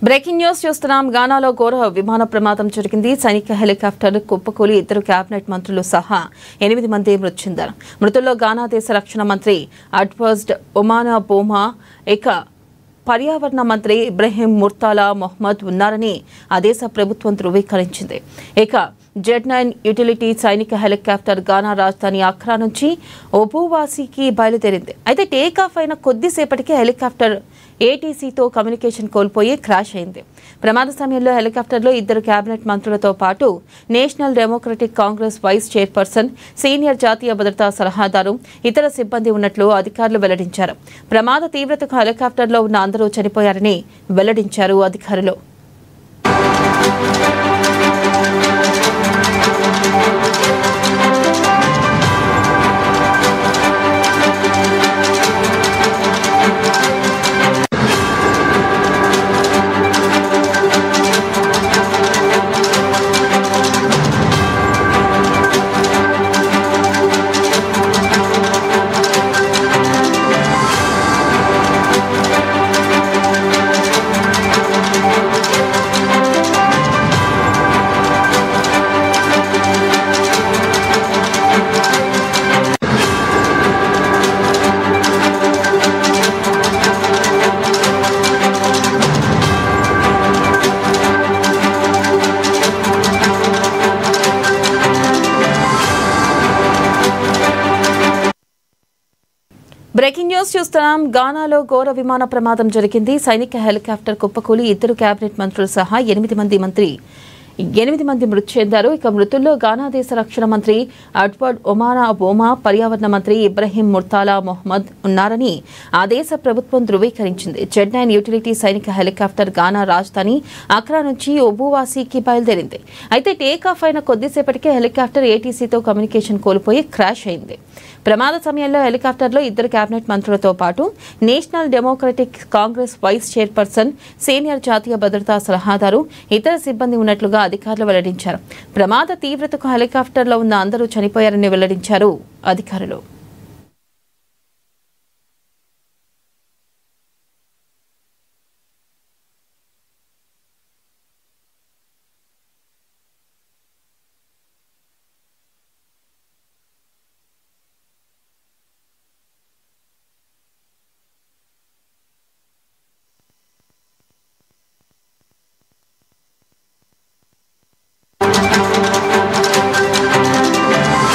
Breaking news చూస్తున్నాం. గానాలో ఘోర విమాన ప్రమాదం జరిగింది. సైనిక హెలికాప్టర్ కుప్పకూలి 2 కేబినెట్ మంత్రులు సహా 8 మంది మృతి చెందారు. మృతుల్లో గానా దేశ రక్షణ మంత్రి అడ్వర్డ్ ఒమానా బోమా, పర్యావరణ మంత్రి ఇబ్రహీం ముర్తాలా మొహమ్మద్ ఉన్నారని ఆ దేశ ప్రభుత్వం ధృవీకరించింది. Z9 యూటిలిటీ సైనిక హెలికాప్టర్ గానా రాజధాని అక్రా నుంచి ఒబువాసికి బయలుదేరింది. అయితే టేకాఫ్ అయిన కొద్దిసేపటికి హెలికాప్టర్ ఏటీసీతో కమ్యూనికేషన్ కోల్పోయి క్రాష్ అయింది. ప్రమాద సమయంలో హెలికాప్టర్లో 2 కేబినెట్ మంత్రులతో పాటు National Democratic Congress vice chairperson, senior జాతీయ భద్రతా సలహాదారు, ఇతర సిబ్బంది ఉన్నట్లు అధికారులు వెల్లడించారు. ప్రమాద తీవ్రతకు హెలికాప్టర్లో ఉన్న అందరూ చనిపోయారని వెల్లడించారు అధికారులు. బ్రేకింగ్ న్యూస్ చూస్తున్నాం. గానాలో ఘోర విమాన ప్రమాదం జరిగింది. సైనిక హెలికాప్టర్ కుప్పకూలి 2 కేబినెట్ మంత్రులు సహా 8 మంది మృతి చెందారు. మృతుల్లో గానా దేశ రక్షణ మంత్రి అడ్వర్డ్ ఒమానా బోమా, పర్యావరణ మంత్రి ఇబ్రహీం ముర్తాలా మొహమ్మద్ ఉన్నారని ఆ దేశ ప్రభుత్వం ధృవీకరించింది. Z9 యూటిలిటీ సైనిక హెలికాప్టర్ గానా రాజధాని అక్రా నుంచి ఒబువాసికి బయలుదేరింది. అయితే టేకాఫ్ అయిన కొద్దిసేపటికే హెలికాప్టర్ ఏటీసీతో కమ్యూనికేషన్ కోల్పోయి క్రాష్ అయింది. ప్రమాద సమయంలో హెలికాప్టర్లో 2 కేబినెట్ మంత్రులతో పాటు National Democratic Congress vice chairperson, senior జాతీయ భద్రతా సలహాదారు, ఇతర సిబ్బంది ఉన్నట్లుగా అధికారులు వెల్లడించారు. ప్రమాద తీవ్రతకు హెలికాప్టర్లో ఉన్న అందరూ చనిపోయారని వెల్లడించారు అధికారులు.